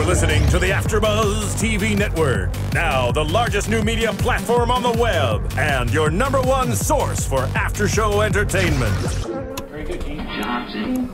You're listening to the AFTERBUZZ TV Network, now the largest new media platform on the web, and your #1 source for after-show entertainment. Very good, Keith Johnson.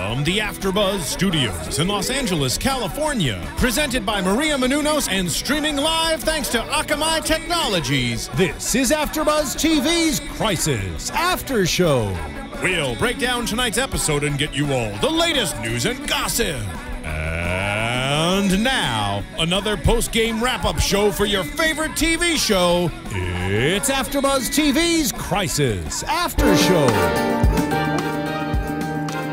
From the AFTERBUZZ Studios in Los Angeles, California, presented by Maria Menounos and streaming live thanks to Akamai Technologies, this is AFTERBUZZ TV's Crisis After Show. We'll break down tonight's episode and get you all the latest news and gossip. And now, another post-game wrap-up show for your favorite TV show. It's AFTERBUZZ TV's Crisis After Show.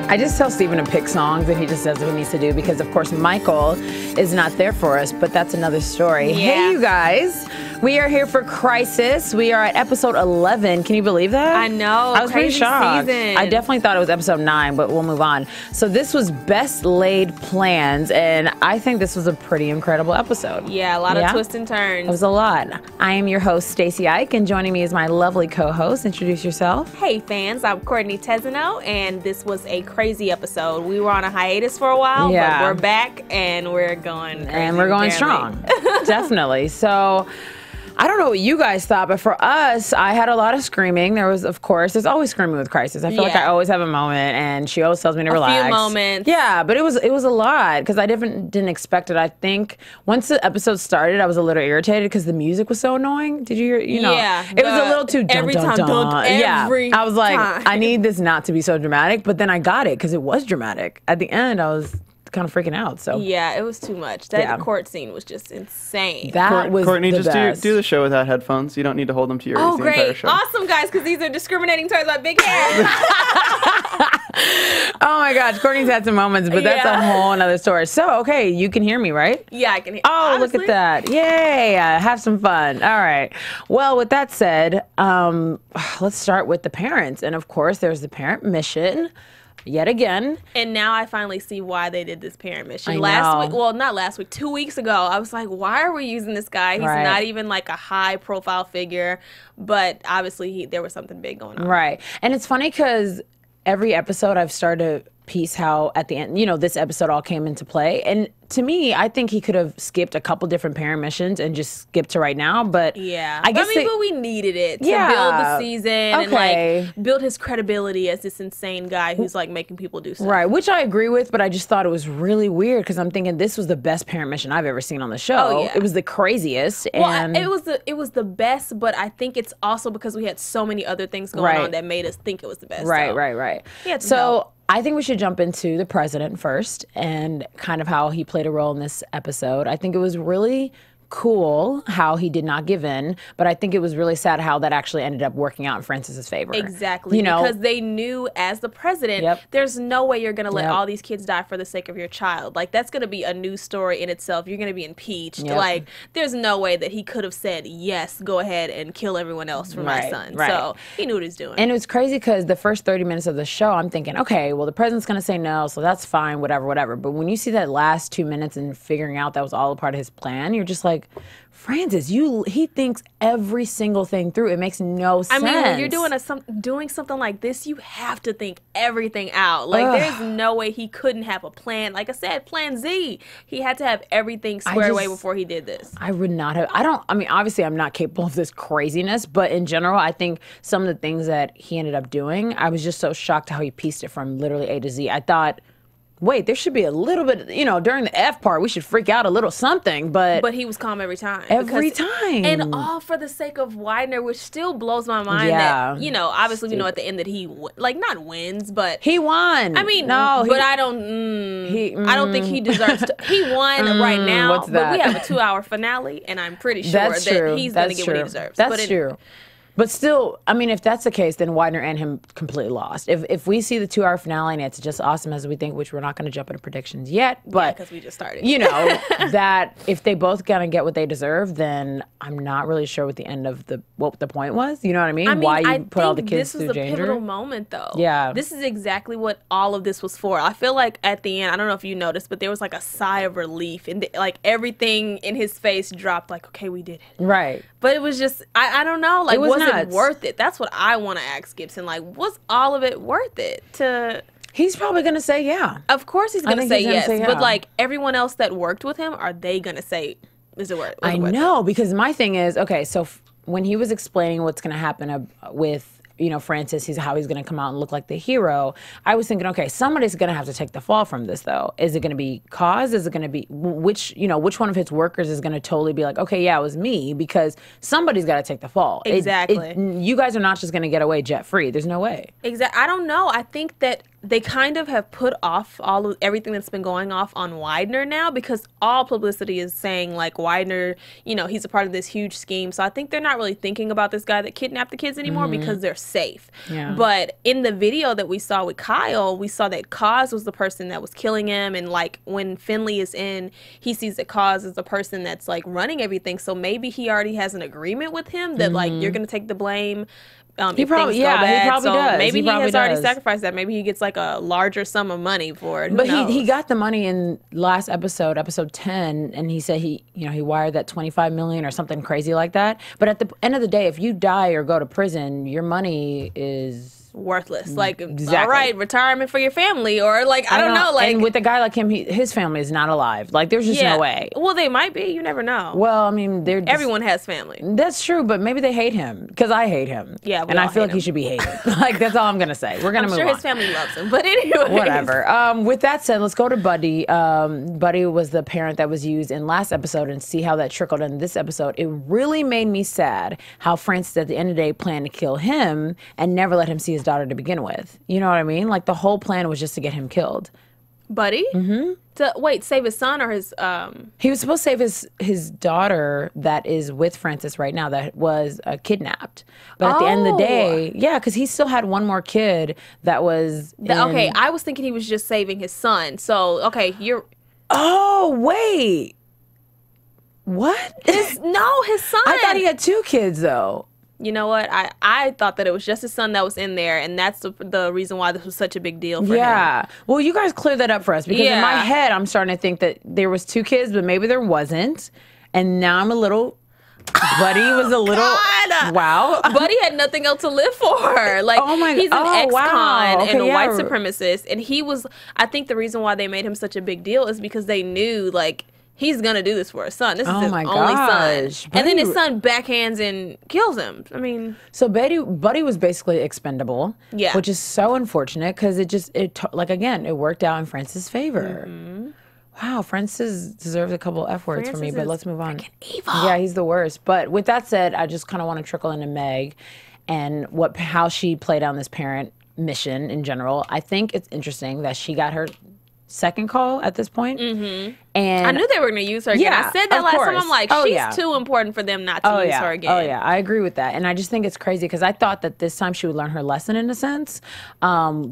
I just tell Steven to pick songs and he just does what he needs to do because, of course, Michael is not there for us, but that's another story. Yeah. Hey, you guys. We are here for Crisis. We are at episode 11. Can you believe that? I know. I was pretty Crazy shocked. season. I definitely thought it was episode 9, but we'll move on. So this was Best Laid Plans, and I think this was a pretty incredible episode. Yeah, a lot of twists and turns. It was a lot. I am your host, Stacy Ike, and joining me is my lovely co-host. Introduce yourself. Hey fans, I'm Courtney Tezeno, and this was a crazy episode. We were on a hiatus for a while, but we're back and we're going crazy. And we're going strong. Definitely. So I don't know what you guys thought, but for us, I had a lot of screaming. There was, of course, there's always screaming with Crisis. I feel like I always have a moment, and she always tells me to relax. A few moments. Yeah, but it was a lot because I didn't expect it. I think once the episode started, I was a little irritated because the music was so annoying. Did you hear? You know, yeah, it was a little too dun, every dun, time, dun. dun, every I was like, time. I need this not to be so dramatic, but then I got it because it was dramatic. At the end, I was kind of freaking out. So yeah, it was too much. That court scene was just insane. That was Courtney, the just best. do the show without headphones. You don't need to hold them to your ears Oh, the entire great. show. Awesome, guys, because these are discriminating towards my big hair. Oh my gosh, Courtney's had some moments, but that's a whole nother story. So, okay, you can hear me, right? Yeah, I can hear. Oh, honestly, look at that. Yay, have some fun. All right. Well, with that said, let's start with the parents. And of course, there's the parent mission. Yet again. And now I finally see why they did this parent mission. I Last know. week, well, not last week, 2 weeks ago, I was like, why are we using this guy? He's not even like a high profile figure, but obviously there was something big going on. Right. And it's funny because every episode I've started to piece how at the end, you know, this episode all came into play. And to me, I think he could have skipped a couple different parent missions and just skipped to right now. But yeah, I guess but we needed it to build the season and like build his credibility as this insane guy who's like making people do stuff. Right, which I agree with, but I just thought it was really weird because I'm thinking this was the best parent mission I've ever seen on the show. Oh, yeah. It was the craziest. Well, and it was the best, but I think it's also because we had so many other things going on that made us think it was the best. Right. So I think we should jump into the president first and kind of how he played a role in this episode. I think it was really cool how he did not give in, but I think it was really sad how that actually ended up working out in Francis's favor. Exactly. You know, because they knew as the president, there's no way you're going to let all these kids die for the sake of your child. Like, that's going to be a news story in itself. You're going to be impeached. Like, there's no way that he could have said, yes, go ahead and kill everyone else for my son. So he knew what he was doing. And it was crazy because the first 30 minutes of the show, I'm thinking, okay, well, the president's going to say no, so that's fine, whatever. But when you see that last 2 minutes and figuring out that was all a part of his plan, you're just like, Francis, he thinks every single thing through. It makes no sense. I mean, when you're doing something like this, you have to think everything out. Like, there's no way he couldn't have a plan. Like I said, Plan Z. He had to have everything squared away before he did this. I would not have. I mean, obviously, I'm not capable of this craziness, but in general, I think some of the things that he ended up doing, I was just so shocked how he pieced it from literally A to Z. I thought, wait, there should be a little bit, you know, during the F part, we should freak out a little something, but he was calm every time. Every time. And all for the sake of Widener, which still blows my mind that, you know, obviously we know at the end that he, not wins, but... He won. I mean, no, but I don't think he deserves to... He won right now, but we have a 2-hour finale, and I'm pretty sure that he's going to get what he deserves. That's true. But still, I mean, if that's the case, then Widener and him completely lost. If we see the 2-hour finale and it's just awesome as we think, which we're not going to jump into predictions yet, but because we just started, you know, that if they both gonna get what they deserve, then I'm not really sure what the end of what the point was. You know what I mean? Why you put all the kids through danger? This was a pivotal moment, though. Yeah, this is exactly what all of this was for. I feel like at the end, I don't know if you noticed, but there was like a sigh of relief, and like everything in his face dropped. Like, okay, we did it. Right. But it was just, I don't know. Like, was it worth it? That's what I want to ask Gibson. Like, was all of it worth it to... He's probably going to say yeah. Of course he's going to say yes. But, like, everyone else that worked with him, are they going to say, is it worth it? I know, because my thing is, okay, so when he was explaining what's going to happen with, you know, Francis, how he's going to come out and look like the hero, I was thinking, okay, somebody's going to have to take the fall from this, though. Is it going to be Cause? Is it going to be which one of his workers is going to totally be like, okay, yeah, it was me, because somebody's got to take the fall. Exactly. You guys are not just going to get away jet free. There's no way. Exactly. I don't know. I think that they kind of have put off everything that's been going off on Widener now, because all publicity is saying, like, Widener, you know, he's a part of this huge scheme. So I think they're not really thinking about this guy that kidnapped the kids anymore, because they're safe. Yeah. But in the video that we saw with Kyle, we saw that Cause was the person that was killing him. And, like, when Finley is in, he sees that Cause is the person that's, like, running everything. So maybe he already has an agreement with him that, like, you're going to take the blame. He probably does. Maybe he has already sacrificed that. Maybe he gets like a larger sum of money for it. But he got the money in last episode 10, and he said he wired that $25 million or something crazy like that. But at the end of the day, if you die or go to prison, your money is worthless. Like, all right, retirement for your family, or like I don't know. Like, and with a guy like him, his family is not alive. Like, there's just no way. Well, they might be. You never know. Well, I mean, everyone has family. That's true, but maybe they hate him, because I hate him. Yeah, and I feel like he should be hated. Like, that's all I'm gonna say. We're gonna move on. I'm sure his family loves him, but anyway. Whatever. With that said, let's go to Buddy. Buddy was the parent that was used in last episode, and see how that trickled in this episode. It really made me sad how Francis at the end of the day planned to kill him and never let him see his daughter to begin with. You know what I mean? Like, the whole plan was just to get him killed. Buddy? Mm-hmm. To save his son or his He was supposed to save his daughter that is with Francis right now, that was kidnapped. But at the end of the day, yeah, because he still had one more kid that was okay, I was thinking he was just saving his son. So, okay, you're... Oh, wait. What? His son. I thought he had 2 kids, though. You know what? I thought that it was just his son that was in there, and that's the reason why this was such a big deal for him. Yeah. Well, you guys clear that up for us, because in my head, I'm starting to think that there was 2 kids, but maybe there wasn't. And now I'm a little... Buddy was a little... God. Wow. Buddy had nothing else to live for. Like, he's an ex-con and a white supremacist. And he was... I think the reason why they made him such a big deal is because they knew, like... He's going to do this for his son. This is his only son. And then his son backhands and kills him. I mean... So Buddy was basically expendable. Yeah. Which is so unfortunate, because it worked out in Francis' favor. Mm-hmm. Wow, Francis deserves a couple F words from me, but let's move on. Evil. Yeah, he's the worst. But with that said, I just kind of want to trickle into Meg and how she played on this parent mission in general. I think it's interesting that she got her second call at this point. Mm-hmm. And I knew they were going to use her again. I said that last time. I'm like, she's too important for them not to use her again. Oh, yeah. I agree with that. And I just think it's crazy, because I thought that this time she would learn her lesson, in a sense,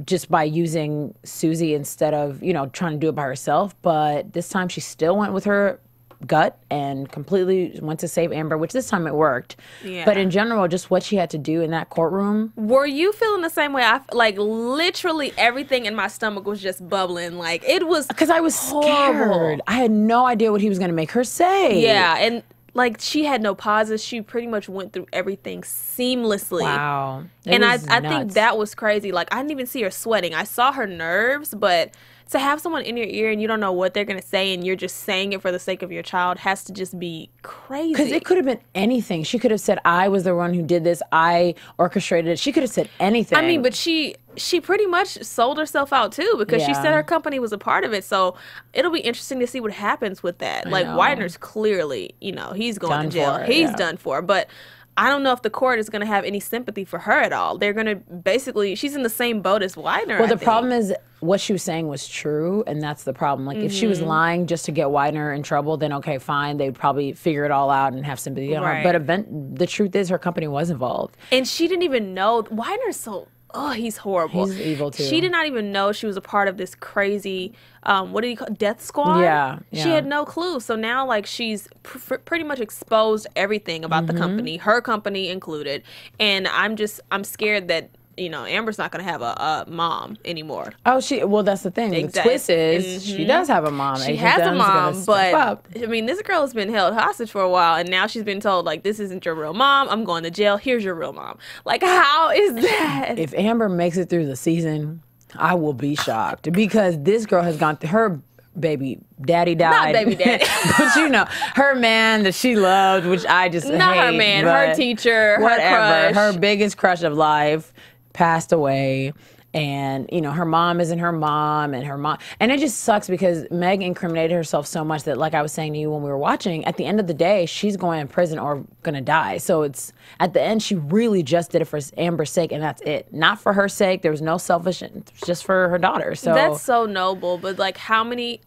just by using Susie instead of, trying to do it by herself. But this time she still went with her gut and completely went to save Amber, which this time it worked. Yeah. But in general, just what she had to do in that courtroom. Were you feeling the same way? Like, literally everything in my stomach was just bubbling. Like, it was because I was scared. I had no idea what he was going to make her say. Yeah, and like, she had no pauses. She pretty much went through everything seamlessly. Wow. And I think that was crazy. Like, I didn't even see her sweating. I saw her nerves, but to have someone in your ear and you don't know what they're going to say and you're just saying it for the sake of your child has to just be crazy. Because it could have been anything. She could have said, I was the one who did this. I orchestrated it. She could have said anything. I mean, but she pretty much sold herself out too, because she said her company was a part of it. So it'll be interesting to see what happens with that. Like, Widener's clearly, he's going to jail. He's done for. But I don't know if the court is going to have any sympathy for her at all. They're going to basically, she's in the same boat as Widener. Well, the problem is what she was saying was true, and that's the problem. Like, if she was lying just to get Widener in trouble, then okay, fine. They'd probably figure it all out and have sympathy on her. But the truth is her company was involved. And she didn't even know. Widener's so... Oh, he's horrible. He's evil, too. She did not even know she was a part of this crazy, what did he call it? Death squad? Yeah. She had no clue. So now, like, she's pretty much exposed everything about the company, her company included. And I'm scared that you know, Amber's not going to have a mom anymore. Oh, well, that's the thing. Exactly. The twist is she does have a mom. She has a mom, but I mean, this girl has been held hostage for a while, and now she's been told, like, this isn't your real mom. I'm going to jail. Here's your real mom. Like, how is that? If Amber makes it through the season, I will be shocked because this girl has gone through her baby daddy died. Not baby daddy. But you know, her man that she loved, which I just not hate, her man, her teacher, whatever, her crush. her biggest crush of life passed away. And, you know, her mom isn't her mom, and it just sucks because Meg incriminated herself so much that, like I was saying to you when we were watching, at the end of the day, she's going in prison or going to die. So it's, at the end, she really just did it for Amber's sake, and that's it. Not for her sake. There was no selfish, it was just for her daughter. So that's so noble, but, like, how many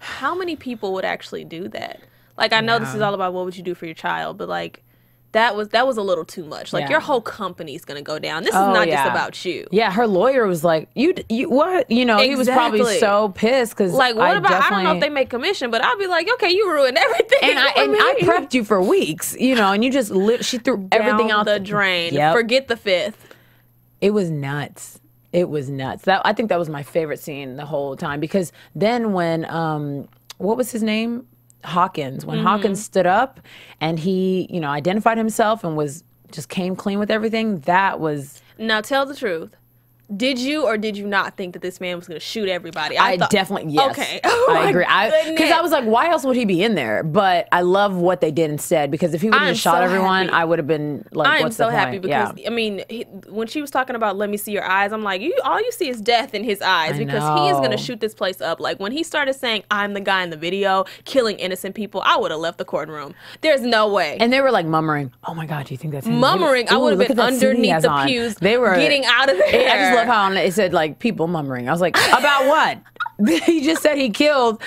people would actually do that? Like, I know this is all about what would you do for your child, but, like, that was a little too much. Like, your whole company's gonna go down. This is not just about you. Yeah, her lawyer was like, you what? You know, he was probably so pissed because, like, what about? I don't know if they make commission, but I'll be like, okay, you ruined everything. And I prepped you for weeks, you know, and you just she threw everything out the drain. Yep. Forget the fifth. It was nuts. It was nuts. I think that was my favorite scene the whole time because then when what was his name? Hawkins. When Hawkins stood up and he, you know, identified himself and just came clean with everything, that was... Now tell the truth. Did you or did you not think that this man was going to shoot everybody? I definitely, yes. Okay. I agree. Because I was like, why else would he be in there? But I love what they did instead because if he would have just shot everyone, I would have been like, what's the point? I'm so happy because, I mean, when she was talking about let me see your eyes, I'm like, all you see is death in his eyes because he is going to shoot this place up. Like, when he started saying, I'm the guy in the video, killing innocent people, I would have left the courtroom. There's no way. And they were like murmuring, oh my God, do you think that's him? Murmuring. I would have been underneath the pews getting out of there. I just love how it said like people murmuring. I was like, about what? He just said he killed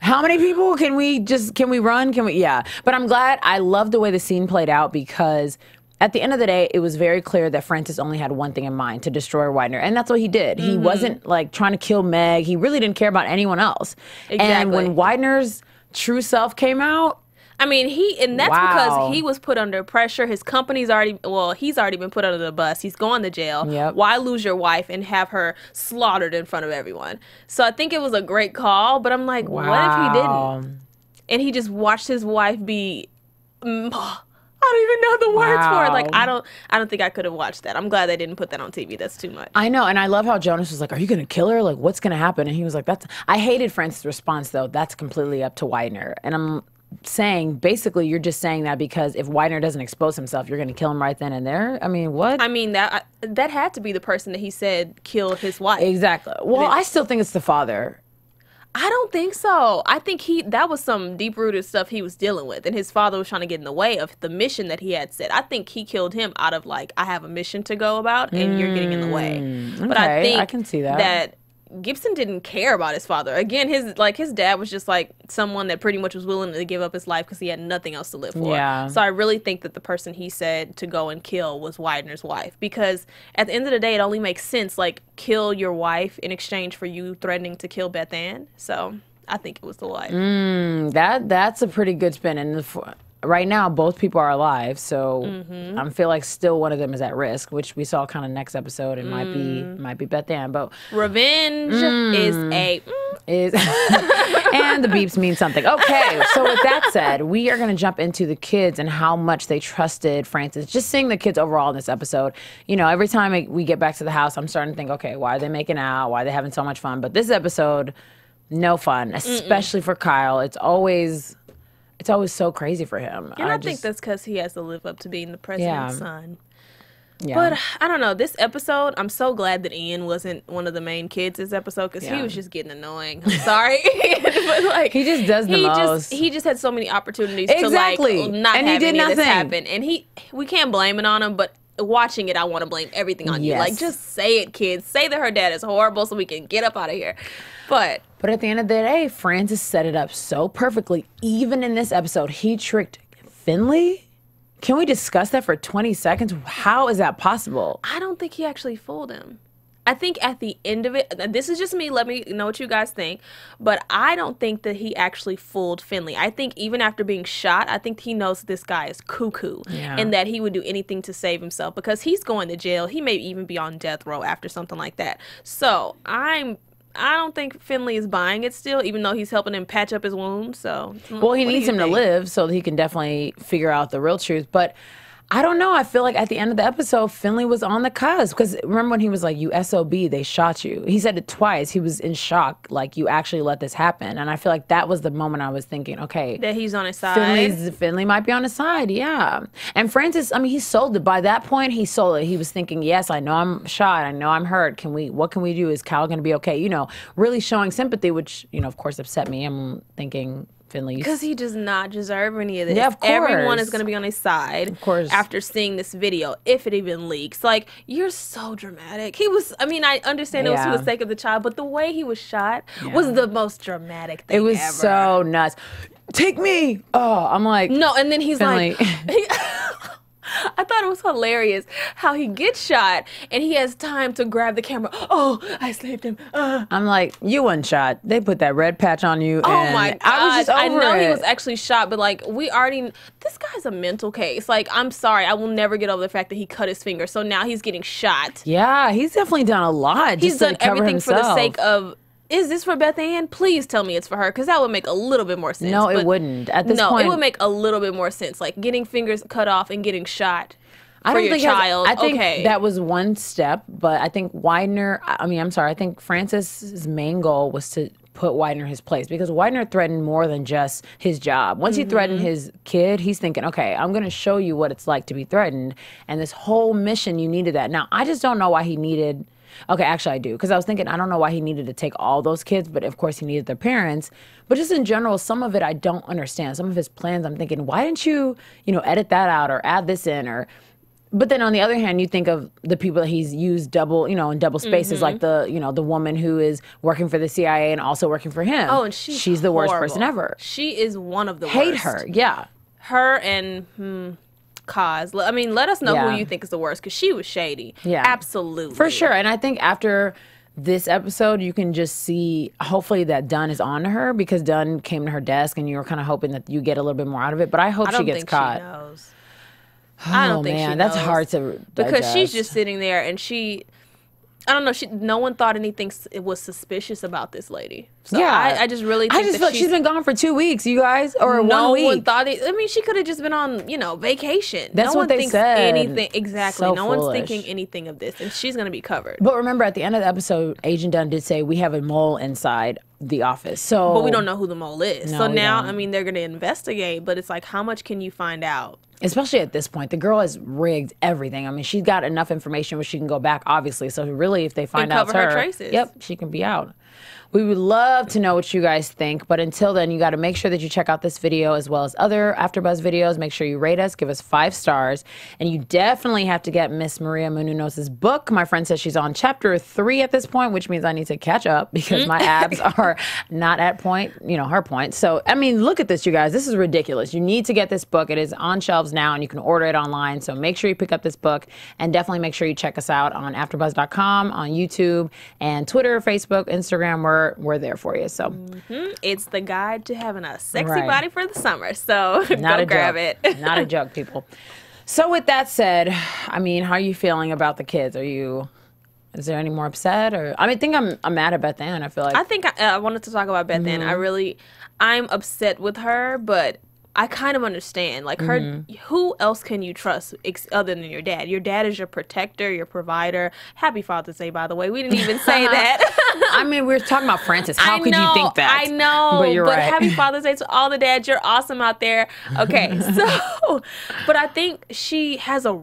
how many people? Can we run? Yeah. But I'm glad. I love the way the scene played out because at the end of the day, it was very clear that Francis only had one thing in mind, to destroy Widener. And that's what he did. He wasn't like trying to kill Meg. He really didn't care about anyone else. Exactly. And when Widener's true self came out, I mean, that's because he was put under pressure. His company's he's already been put under the bus. He's going to jail. Yep. Why lose your wife and have her slaughtered in front of everyone? So I think it was a great call, but I'm like, what if he didn't? And he just watched his wife be, I don't even know the words for it. Like, I don't think I could have watched that. I'm glad they didn't put that on TV. That's too much. I know, and I love how Jonas was like, are you going to kill her? Like, what's going to happen? And he was like, I hated Francis' response, though. That's completely up to Widener. And I'm saying, basically, you're just saying that because if Widener doesn't expose himself, you're going to kill him right then and there? I mean, what? I mean, that had to be the person that he said killed his wife. Exactly. Well, I still think it's the father. I don't think so. I think that was some deep-rooted stuff he was dealing with, and his father was trying to get in the way of the mission that he had set. I think he killed him out of, like, I have a mission to go about, and you're getting in the way. But I think I can see that Gibson didn't care about his father. Again, his dad was just like someone that pretty much was willing to give up his life because he had nothing else to live for. Yeah. So I really think that the person he said to go and kill was Widener's wife, because at the end of the day, it only makes sense, like, kill your wife in exchange for you threatening to kill Beth Ann. So I think it was the wife. That's a pretty good spin. And right now, both people are alive, so I feel like still one of them is at risk, which we saw kind of next episode. It might be Beth Ann, but revenge is and the beeps mean something. Okay, so with that said, we are going to jump into the kids and how much they trusted Francis. Just seeing the kids overall in this episode, you know, every time we get back to the house, I'm starting to think, okay, why are they making out? Why are they having so much fun? But this episode, no fun, especially for Kyle. It's always so crazy for him. And I think that's because he has to live up to being the president's son. Yeah. But I don't know. This episode, I'm so glad that Ian wasn't one of the main kids this episode because he was just getting annoying. I'm sorry. But like, he just does the most. He just had so many opportunities to like not have any of this happen. And we can't blame it on him, but watching it, I want to blame everything on you. Like, just say it, kids. Say that her dad is horrible so we can get up out of here. But at the end of the day, Francis set it up so perfectly. Even in this episode, he tricked Finley. Can we discuss that for 20 seconds? How is that possible? I don't think he actually fooled him. I think at the end of it, this is just me, let me know what you guys think, but I don't think that he actually fooled Finley. I think even after being shot, I think he knows this guy is cuckoo and that he would do anything to save himself because he's going to jail. He may even be on death row after something like that. So I don't think Finley is buying it still, even though he's helping him patch up his wounds. So, well, he needs him to live so that he can definitely figure out the real truth. But I don't know. I feel like at the end of the episode, Finley was on the cusp. Because remember when he was like, you SOB, they shot you. He said it twice. He was in shock. Like, you actually let this happen. And I feel like that was the moment I was thinking, okay. That he's on his side. Finley might be on his side, yeah. And Francis, I mean, he sold it. By that point, he sold it. He was thinking, yes, I know I'm shot. I know I'm hurt. What can we do? Is Cal going to be okay? You know, really showing sympathy, which, you know, of course, upset me. I'm thinking, Finley. Because he does not deserve any of this. Yeah, of course. Everyone is going to be on his side. Of course. After seeing this video, if it even leaks. Like, you're so dramatic. He was, I mean, I understand it was for the sake of the child, but the way he was shot was the most dramatic thing ever. It was so nuts. Take me. Oh, I'm like. No, and then he's Finley. like. I thought it was hilarious how he gets shot and he has time to grab the camera. Oh, I saved him. I'm like, you weren't shot. They put that red patch on you. Oh and my God. I was just over I know it. he was actually shot, but like this guy's a mental case. Like, I'm sorry. I will never get over the fact that he cut his finger. So now he's getting shot. Yeah, he's definitely done a lot. He's done everything himself. for the sake of, is this for Beth Ann? Please tell me it's for her, because that would make a little bit more sense. No, it wouldn't. At this point, it would make a little bit more sense. Like, getting fingers cut off and getting shot. I don't think I think okay. that was one step, but I think I think Francis's main goal was to put Widener in his place, because Widener threatened more than just his job. Once he threatened his kid, he's thinking, okay, I'm going to show you what it's like to be threatened. And this whole mission, you needed that. Now, I just don't know why he needed... Okay, actually I do, because I was thinking, I don't know why he needed to take all those kids, but of course he needed their parents. But just in general, some of it I don't understand. Some of his plans, I'm thinking, why didn't you, edit that out or add this in or... But then on the other hand, you think of the people that he's used double, in double spaces, like the woman who is working for the CIA and also working for him. Oh, and she's the worst person ever. She is one of the worst. Hate her, yeah. Her and Kaz. I mean, let us know who you think is the worst, because she was shady. Yeah, absolutely, for sure. And I think after this episode, you can just see, hopefully, that Dunn is on to her, because Dunn came to her desk, and you were kind of hoping that you get a little bit more out of it. But I hope she gets caught. She knows. I don't think she knows. That's hard to digest. Because she's just sitting there and I don't know. No one thought anything was suspicious about this lady. So yeah, I just really think I just feel like she's been gone for 2 weeks, you guys, or 1 week. No one thought it. I mean, she could have just been on, vacation. That's what they said. Anything exactly. So no foolish. One's thinking anything of this, and she's gonna be covered. But remember, at the end of the episode, Agent Dunn did say we have a mole inside the office. So, but we don't know who the mole is. No, so now, don't. I mean, they're gonna investigate. But it's like, how much can you find out? Especially at this point, the girl has rigged everything. I mean, she's got enough information where she can go back, obviously. So really, if they find out it's her, traces. Yep, she can be out. We would love to know what you guys think, but until then, you got to make sure that you check out this video as well as other AfterBuzz videos. Make sure you rate us, give us 5 stars, and you definitely have to get Miss Maria Menounos' book. My friend says she's on chapter 3 at this point, which means I need to catch up because my abs are not at point, her point. So, I mean, look at this, you guys. This is ridiculous. You need to get this book. It is on shelves now, and you can order it online. So make sure you pick up this book, and definitely make sure you check us out on AfterBuzz.com, on YouTube, and Twitter, Facebook, Instagram. We're there for you. So it's the guide to having a sexy body for the summer. So go grab it. Not a joke, people. So with that said, I mean, how are you feeling about the kids? Is there any more upset? Or I think I'm mad at Beth Ann. I feel like I wanted to talk about Beth Ann. I'm upset with her, but I kind of understand. Like, her, who else can you trust other than your dad? Your dad is your protector, your provider. Happy Father's Day, by the way. We didn't even say that. I mean, we were talking about Francis. How could you think that? I know. But you're right. Happy Father's Day to all the dads. You're awesome out there. Okay, so, but I think she has a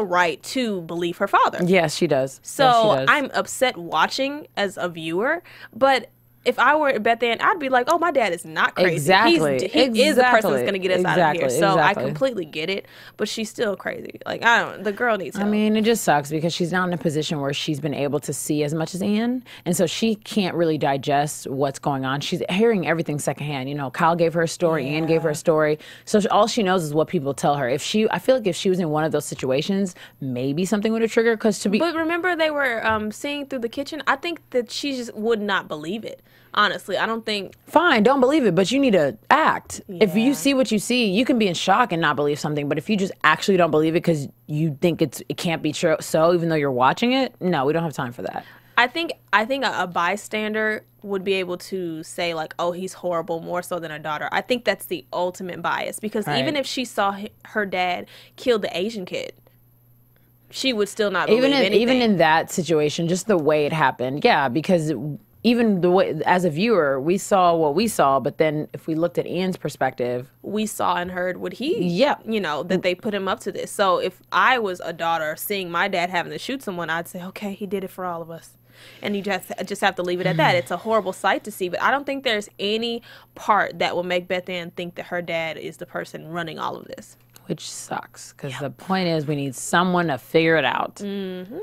right to believe her father. Yes, she does. So yes, she does. I'm upset watching as a viewer, but if I were Beth Ann, I'd be like, oh, my dad is not crazy. Exactly. He is the person that's going to get us out of here. So I Exactly. completely get it, but she's still crazy. Like, the girl needs help. I mean, it just sucks because she's not in a position where she's been able to see as much as Ian. And so she can't really digest what's going on. She's hearing everything secondhand. You know, Kyle gave her a story, Ian gave her a story. So all she knows is what people tell her. I feel like if she was in one of those situations, maybe something would have triggered. But remember, they were seeing through the kitchen. I think that she just would not believe it. Honestly, I don't think. Fine, don't believe it, but you need to act. Yeah. If you see what you see, you can be in shock and not believe something. But if you just actually don't believe it because you think it can't be true, so even though you're watching it, no, we don't have time for that. I think a bystander would be able to say like, oh, he's horrible, more so than a daughter. I think that's the ultimate bias because even if she saw her dad kill the Asian kid, she would still not believe anything. Even in that situation, just the way it happened, yeah, because even the way, as a viewer, we saw what we saw, but then if we looked at Ian's perspective, we saw and heard what that they put him up to this. So if I was a daughter seeing my dad having to shoot someone, I'd say, okay, he did it for all of us. And you just have to leave it at that. It's a horrible sight to see, but I don't think there's any part that will make Beth Ann think that her dad is the person running all of this. Which sucks, because the point is we need someone to figure it out. Mm-hmm.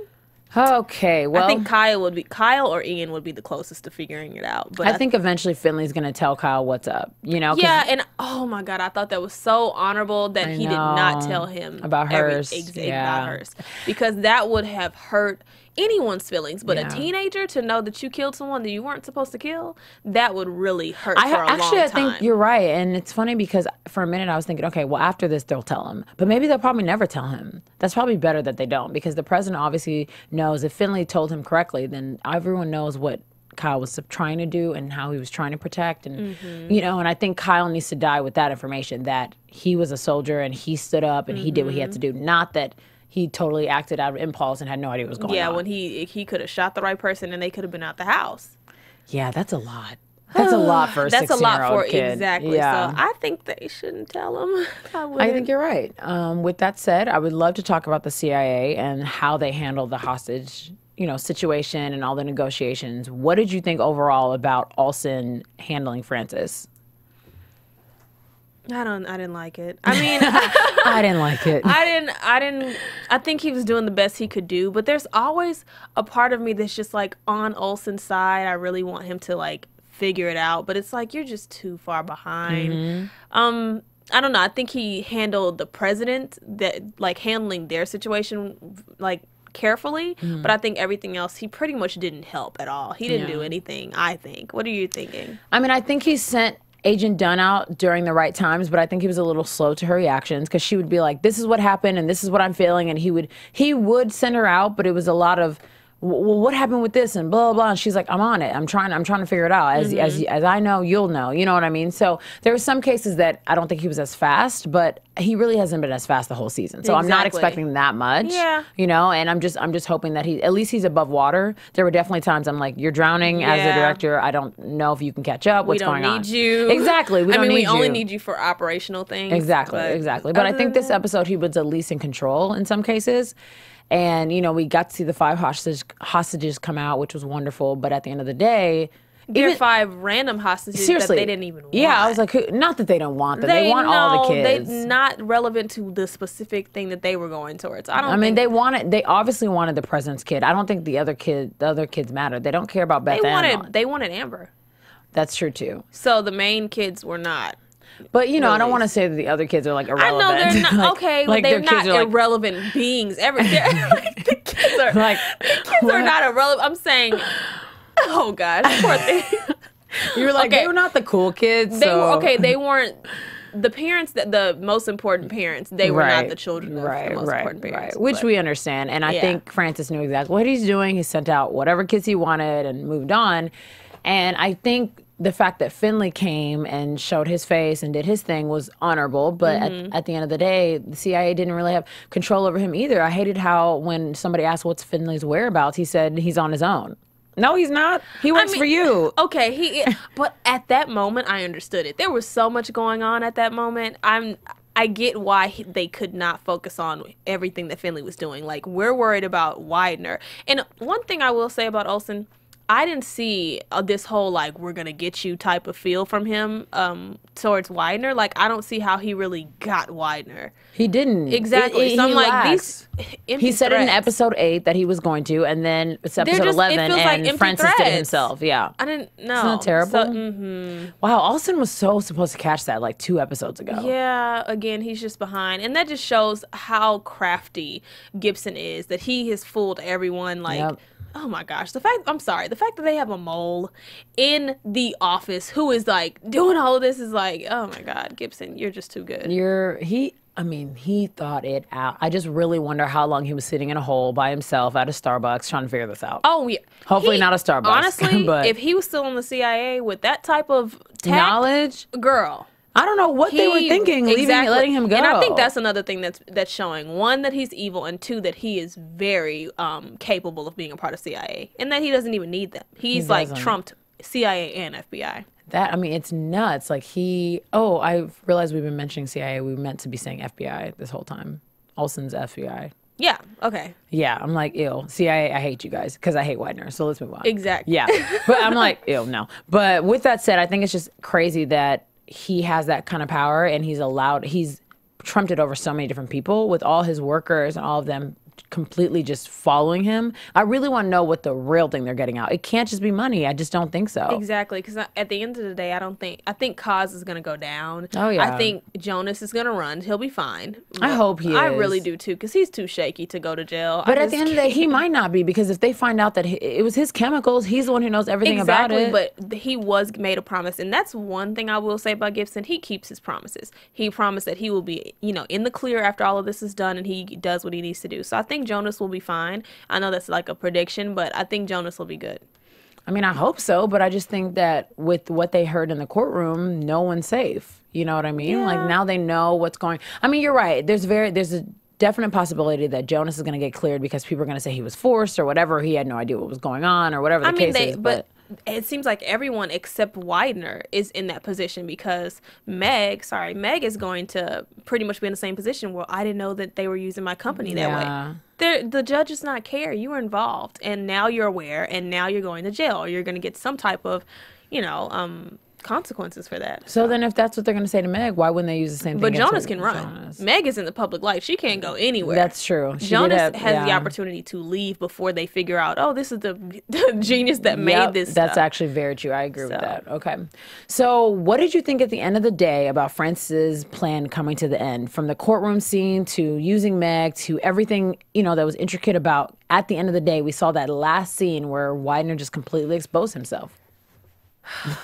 Okay, well, I think Kyle or Ian would be the closest to figuring it out. But I think eventually Finley's going to tell Kyle what's up. You know? Yeah, and oh my God, I thought that was so honorable that he did not tell him about hers. About hers, because that would have hurt anyone's feelings, but a teenager to know that you killed someone that you weren't supposed to kill, that would really hurt for a long time. I think you're right, and it's funny because for a minute I was thinking, okay, well, after this they'll tell him, but maybe they'll probably never tell him. That's probably better that they don't, because the president obviously knows if Finley told him correctly, then everyone knows what Kyle was trying to do and how he was trying to protect, and you know, and I think Kyle needs to die with that information, that he was a soldier and he stood up and he did what he had to do, not that he totally acted out of impulse and had no idea what was going on. Yeah, when he could have shot the right person and they could have been out the house. Yeah, that's a lot. That's a lot for a 16-year-old kid. Exactly. Yeah. So I think they shouldn't tell him. I think you're right. With that said, I would love to talk about the CIA and how they handled the hostage, situation and all the negotiations. What did you think overall about Olsen handling Francis? I didn't like it. I mean, I didn't like it. I think he was doing the best he could do, but there's always a part of me that's just like on Olsen's side. I really want him to like figure it out, but it's like you're just too far behind. I don't know. I think he handled the president, handling their situation like carefully, but I think everything else he pretty much didn't help at all. He didn't do anything, I think. What are you thinking? I mean, I think he sent Agent Dunn out during the right times, but I think he was a little slow to her reactions, because she would be like, this is what happened and this is what I'm feeling, and he would send her out, but it was a lot of, well, what happened with this and blah, blah, blah. And she's like, I'm on it. I'm trying to figure it out. As I know, you'll know. You know what I mean? So there were some cases that I don't think he was as fast, but he really hasn't been as fast the whole season. So I'm not expecting that much. Yeah. And I'm just hoping that at least he's above water. There were definitely times I'm like, you're drowning as a director. I don't know if you can catch up. What's going on? We don't need you. Exactly. We only need you for operational things. Exactly. But I think this episode he was at least in control in some cases. And, we got to see the 5 hostages come out, which was wonderful. But at the end of the day, there are 5 random hostages that they didn't even want. Yeah, I was like, not that they don't want them. They want all the kids. They're not relevant to the specific thing that they were going towards. They obviously wanted the president's kid. I don't think the other kids mattered. They don't care about Beth Ann. They wanted Amber. That's true, too. So the main kids were not. But, I don't want to say that the other kids are, like, irrelevant. I know they're not. Okay, but they're not irrelevant beings. The kids are not irrelevant. I'm saying, oh, gosh, poor thing. You were like, they were not the cool kids. They weren't the parents, the most important parents. They were not the children of the most important parents. Which we understand. And I think Francis knew exactly what he's doing. He sent out whatever kids he wanted and moved on. And I think the fact that Finley came and showed his face and did his thing was honorable, but at the end of the day, the CIA didn't really have control over him either. I hated how when somebody asked what's Finley's whereabouts, he said he's on his own. No, he's not. He works for you. Okay, but at that moment, I understood it. There was so much going on at that moment. I get why they could not focus on everything that Finley was doing. Like, we're worried about Widener. And one thing I will say about Olsen, I didn't see this whole, like, we're going to get you type of feel from him towards Widener. Like, I don't see how he really got Widener. He didn't. Exactly. So I'm like, lacks. He said it in episode 8 that he was going to, and then it's episode 11, and like Francis did it himself. Yeah. I didn't know. Isn't that terrible? So, Wow, Austin was so supposed to catch that like 2 episodes ago. Yeah, again, he's just behind. And that just shows how crafty Gibson is, that he has fooled everyone. Like, oh my gosh, the fact that they have a mole in the office who is like doing all of this is like, oh my God, Gibson, you're just too good. He thought it out. I just really wonder how long he was sitting in a hole by himself at a Starbucks trying to figure this out. Oh, yeah. Hopefully not a Starbucks. Honestly, but if he was still in the CIA with that type of knowledge, girl, I don't know what they were thinking, letting him go. And I think that's another thing that's showing, 1, that he's evil, and 2, that he is very capable of being a part of CIA, and that he doesn't even need them. He's like trumped CIA and FBI. It's nuts. Like I realized we've been mentioning CIA. We meant to be saying FBI this whole time. Olsen's FBI. Yeah, okay. Yeah, I'm like, ew. CIA, I hate you guys because I hate Widener. So let's move on. Exactly. Yeah. But I'm like, ew, no. But with that said, I think it's just crazy that he has that kind of power and he's trumped it over so many different people with all his workers and all of them completely just following him. I really want to know what the real thing they're getting out. It can't just be money. I just don't think so. Exactly, because at the end of the day, I think Kaz is going to go down. Oh, yeah. I think Jonas is going to run. He'll be fine. I hope he is. I really do, too, because he's too shaky to go to jail. But at the end of the day, he might not be, because if they find out that it was his chemicals, he's the one who knows everything about it. But he was made a promise, and that's one thing I will say about Gibson. He keeps his promises. He promised that he will be, in the clear after all of this is done, and he does what he needs to do. So I think Jonas will be fine. I know that's like a prediction, but I think Jonas will be good. I hope so, but I just think that with what they heard in the courtroom, no one's safe. You know what I mean? Yeah. Like, now they know what's going. You're right. There's a definite possibility that Jonas is going to get cleared because people are going to say he was forced or whatever. He had no idea what was going on or whatever the case is. But it seems like everyone except Widener is in that position, because Meg is going to pretty much be in the same position. Well, I didn't know that they were using my company that way. The judge does not care. You were involved, and now you're aware, and now you're going to jail, or you're going to get some type of, consequences for that. So then if that's what they're going to say to Meg, why wouldn't they use the same thing? But Jonas can run. Meg is in the public light. She can't go anywhere. That's true. Jonas has the opportunity to leave before they figure out, oh, this is the genius that made this That's stuff. actually very true. I agree with that. Okay. So what did you think at the end of the day about Francis' plan coming to the end? From the courtroom scene to using Meg to everything, that was intricate about, at the end of the day, we saw that last scene where Widener just completely exposed himself.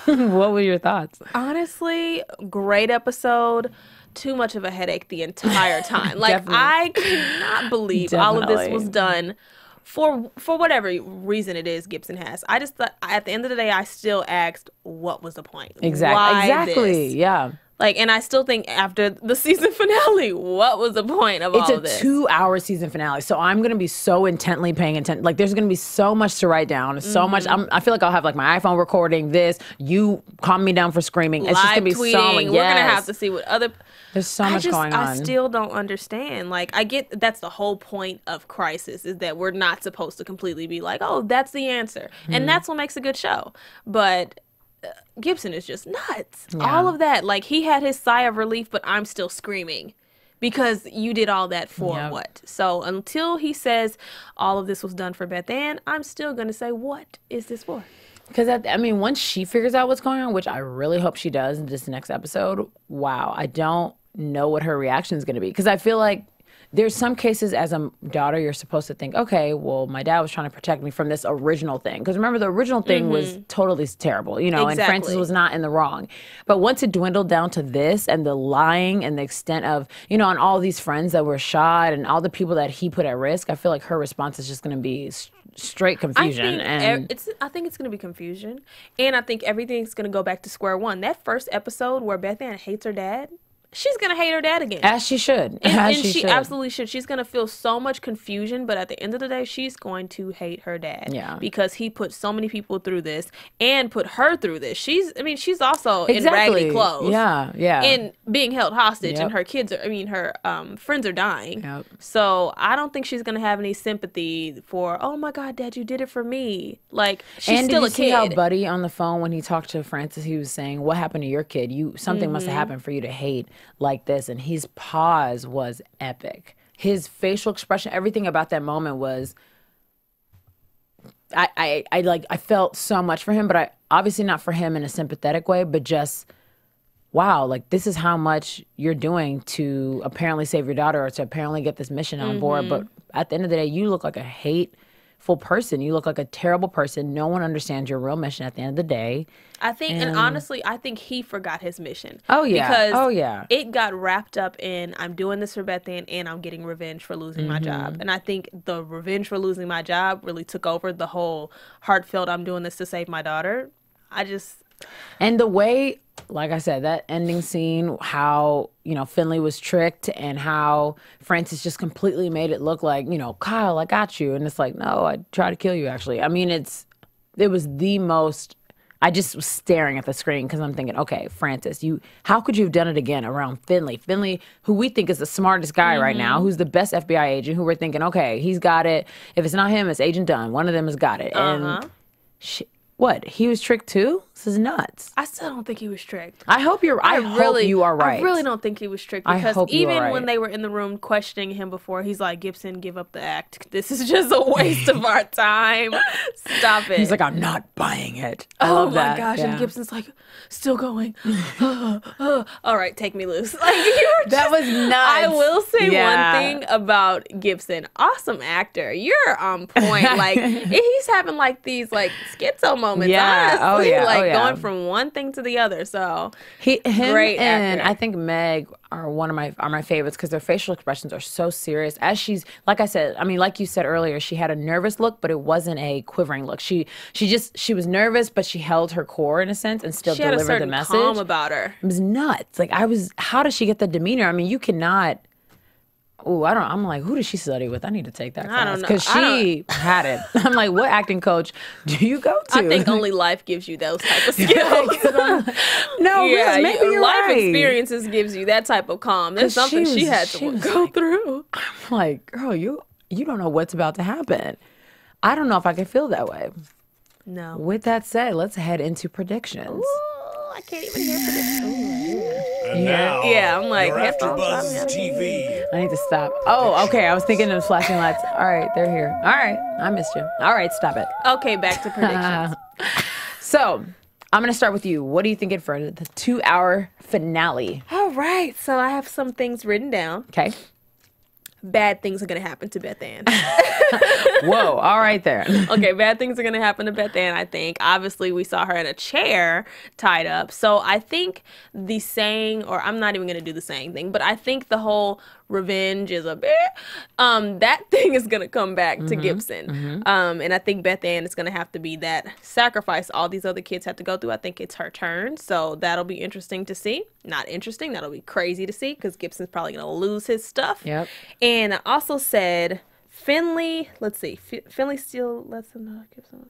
What were your thoughts? Honestly, great episode. Too much of a headache the entire time. Like, I cannot believe all of this was done for whatever reason it is Gibson has. I just thought, at the end of the day, I still asked, what was the point? Exactly. This? Yeah. Like, and I still think after the season finale, what was the point of all of this? It's a 2-hour season finale, so I'm going to be so intently paying attention. Like, there's going to be so much to write down, so much. I feel like I'll have, like, my iPhone recording this, you calm me down for screaming. It's just going to be tweeting. so much. We're going to have to see what other... There's so much going on. I still don't understand. Like, I get that's the whole point of Crisis, is that we're not supposed to completely be like, oh, that's the answer. And that's what makes a good show. But... Gibson is just nuts. Yeah. All of that. Like, he had his sigh of relief, but I'm still screaming because you did all that for what? So until he says all of this was done for Beth Ann, I'm still going to say, what is this for? Because, once she figures out what's going on, which I really hope she does in this next episode, wow, I don't know what her reaction is going to be. Because I feel like there's some cases as a daughter you're supposed to think, okay, well, my dad was trying to protect me from this original thing. Because remember, the original thing was totally terrible, and Francis was not in the wrong. But once it dwindled down to this and the lying and the extent of, and all these friends that were shot and all the people that he put at risk, I feel like her response is just going to be straight confusion. I think it's going to be confusion. And I think everything's going to go back to square one. That first episode where Beth Ann hates her dad, she's going to hate her dad again. As she should. And she absolutely should. She's going to feel so much confusion, but at the end of the day, she's going to hate her dad. Yeah. Because he put so many people through this and put her through this. She's also in raggedy clothes. Yeah, yeah. And being held hostage, and her kids her friends are dying. Yep. So I don't think she's going to have any sympathy for, oh my God, Dad, you did it for me. Like, she's still a kid. And did you see how Buddy on the phone, when he talked to Francis, he was saying, what happened to your kid? Something must have happened for you to hate like this. And his pause was epic. His facial expression, everything about that moment was, I felt so much for him, but obviously not for him in a sympathetic way, but just, wow, like, this is how much you're doing to apparently save your daughter, or to apparently get this mission on board. But at the end of the day, you look like a hateful person. You look like a terrible person. No one understands your real mission at the end of the day. I think, and honestly, I think he forgot his mission. Oh, yeah. Because it got wrapped up in, I'm doing this for Beth Ann and I'm getting revenge for losing my job. And I think the revenge for losing my job really took over the whole heartfelt, I'm doing this to save my daughter. And the way, like I said, that ending scene, how, Finley was tricked, and how Francis just completely made it look like, Kyle, I got you. And it's like, no, I tried to kill you, actually. I mean, it was the most, I just was staring at the screen because I'm thinking, okay, Francis, how could you have done it again around Finley? Finley, who we think is the smartest guy right now, who's the best FBI agent, who we're thinking, okay, he's got it. If it's not him, it's Agent Dunn. One of them has got it. And what? He was tricked too? This is nuts. I still don't think he was tricked. I hope you are right. I really don't think he was tricked, because even when they were in the room questioning him before, he's like, Gibson, give up the act. This is just a waste of our time. Stop it. He's like, I'm not buying it. Oh my gosh. Yeah. And Gibson's like, still going. All right, take me loose. Like, that was nuts. I will say one thing about Gibson. Awesome actor. You're on point. Like, he's having like these like schizo moments. Yeah. Honestly. Oh yeah. Going from one thing to the other. So him great and actor. I think Meg are my favorites, because their facial expressions are so serious. As she's, like I said, I mean, like you said earlier, she had a nervous look, but it wasn't a quivering look. She was nervous, but she held her core in a sense and still delivered the message. She had a certain calm about her. It was nuts. Like, how does she get the demeanor? I mean, you cannot. Oh, I'm like, who did she study with? I need to take that class. I don't know. Because she had it. I'm like, what acting coach do you go to? I think only life gives you those type of skills. No, really, maybe you're life right. experiences gives you that type of calm. There's something she had to go through. I'm like, girl, you don't know what's about to happen. I don't know if I can feel that way. No. With that said, let's head into predictions. Ooh, I can't even hear predictions. And now, I'm like, your AfterBuzz TV. I need to stop. Oh, okay. I was thinking of flashing lights. All right, they're here. All right, I missed you. All right, stop it. Okay, back to predictions. So, I'm going to start with you. What are you thinking for the 2-hour finale? All right, so I have some things written down. Okay. Bad things are going to happen to Beth Ann. Whoa, all right there. Okay, bad things are going to happen to Beth Ann, I think. Obviously, we saw her in a chair tied up. So I think the saying, or I'm not even going to do the saying thing, but I think the whole revenge is a bit, that thing is going to come back to Gibson. And I think Beth Ann is going to have to be that sacrifice all these other kids have to go through. I think it's her turn. So that'll be interesting to see. Not interesting. That'll be crazy to see, because Gibson's probably going to lose his stuff. Yep. And I also said Finley, let's see, Finley still lets him know Gibson.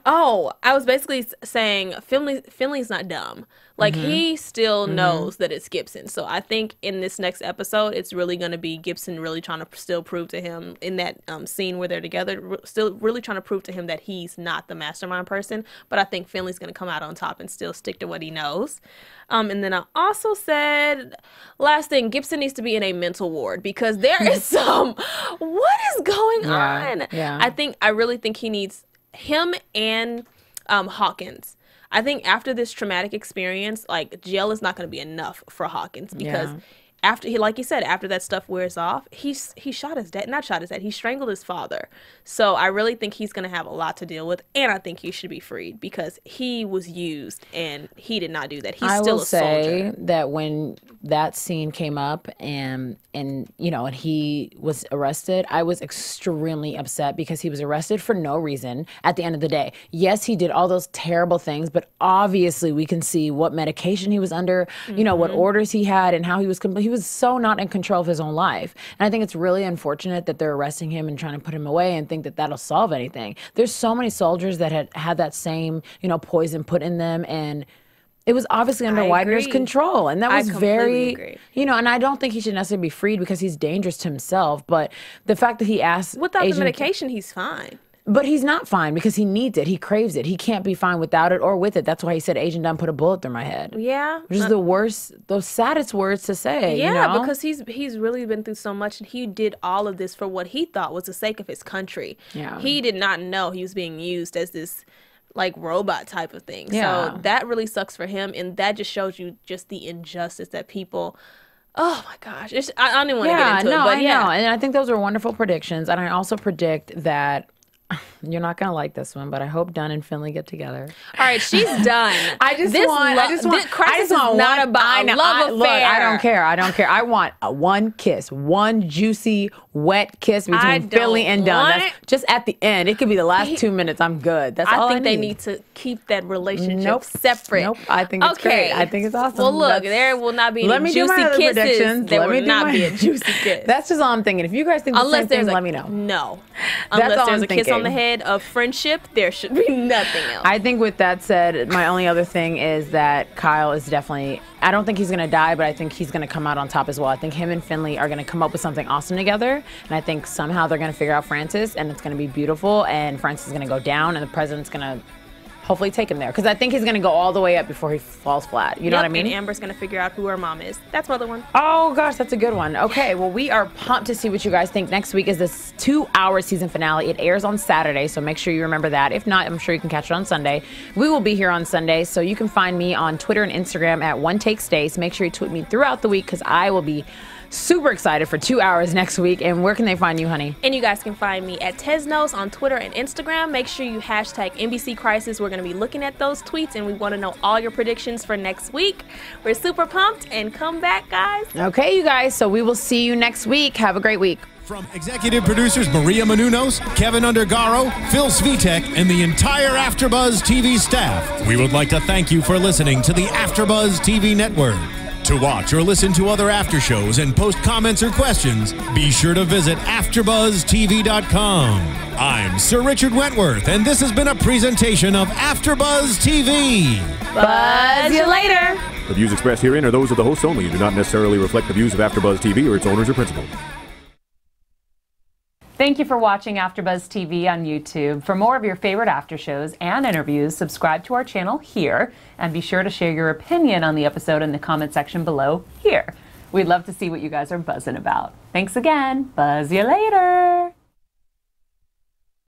Oh, I was basically saying Finley's not dumb. Like, he still knows that it's Gibson. So I think in this next episode, it's really going to be Gibson really trying to still prove to him in that scene where they're together, still really trying to prove to him that he's not the mastermind person. But I think Finley's going to come out on top and still stick to what he knows. And then I also said, last thing, Gibson needs to be in a mental ward, because there is what is going on? Yeah. I really think he needs him and Hawkins. I think after this traumatic experience, like, jail is not going to be enough for Hawkins, because after he, like you said, after that stuff wears off, he shot his dad. Not shot his dad. He strangled his father. So I really think he's going to have a lot to deal with, and I think he should be freed because he was used and he did not do that. He's still a soldier. I will say that when that scene came up and you know, and he was arrested, I was extremely upset because he was arrested for no reason at the end of the day. Yes, he did all those terrible things, but obviously we can see what medication he was under, you know, what orders he had and how he was so not in control of his own life. And I think it's really unfortunate that they're arresting him and trying to put him away and think that that'll solve anything. There's so many soldiers that had that same, you know, poison put in them, and it was obviously under Widener's control. And that was very, you know, and I don't think he should necessarily be freed because he's dangerous to himself. But the fact that he asked without the medication, he's fine. But he's not fine because he needs it. He craves it. He can't be fine without it or with it. That's why he said, Agent Dunn put a bullet through my head. Yeah. Which is the worst, those saddest words to say. Yeah, you know? because he's really been through so much, and he did all of this for what he thought was the sake of his country. Yeah. He did not know he was being used as this like robot type of thing. Yeah. So that really sucks for him, and that just shows you just the injustice that people... Oh my gosh. I don't even want to get into it, but I know. And I think those are wonderful predictions. And I also predict that you're not going to like this one, but I hope Dunn and Finley get together. All right, she's done. I just want Crisis is not about love affair. Look, I don't care. I want one kiss, one juicy, wet kiss between Finley and Dunn. That's just at the end. It could be the last 2 minutes. I'm good. That's all I think they need to keep that relationship separate. Nope. I think it's great. I think it's awesome. Well, look, there will not be any juicy kisses. There will not be a juicy kiss. That's just all I'm thinking. If you guys think the same thing, let me know. No. Unless there's a kiss on the head of friendship, there should be nothing else. I think with that said, my only other thing is that Kyle is definitely, I don't think he's going to die, but I think he's going to come out on top as well. I think him and Finley are going to come up with something awesome together, and I think somehow they're going to figure out Francis, and it's going to be beautiful, and Francis is going to go down, and the president's going to hopefully take him there, because I think he's going to go all the way up before he falls flat. You know what I mean? And Amber's going to figure out who her mom is. That's my other one. Oh, gosh, that's a good one. Okay, well, we are pumped to see what you guys think. Next week is this 2-hour season finale. It airs on Saturday, so make sure you remember that. If not, I'm sure you can catch it on Sunday. We will be here on Sunday, so you can find me on Twitter and Instagram at OneTakeStace. Make sure you tweet me throughout the week, because I will be super excited for 2 hours next week. And where can they find you, honey? And you guys can find me at Teznos on Twitter and Instagram. Make sure you hashtag NBC Crisis. We're going to be looking at those tweets, and we want to know all your predictions for next week. We're super pumped, and come back, guys. Okay, you guys. So we will see you next week. Have a great week. From executive producers Maria Menounos, Kevin Undergaro, Phil Svitek, and the entire AfterBuzz TV staff, we would like to thank you for listening to the AfterBuzz TV network. To watch or listen to other after shows and post comments or questions, be sure to visit AfterBuzzTV.com. I'm Sir Richard Wentworth, and this has been a presentation of AfterBuzz TV. Buzz you later. The views expressed herein are those of the hosts only and do not necessarily reflect the views of AfterBuzz TV or its owners or principals. Thank you for watching AfterBuzz TV on YouTube. For more of your favorite after shows and interviews, subscribe to our channel here, and be sure to share your opinion on the episode in the comment section below here. We'd love to see what you guys are buzzing about. Thanks again. Buzz you later.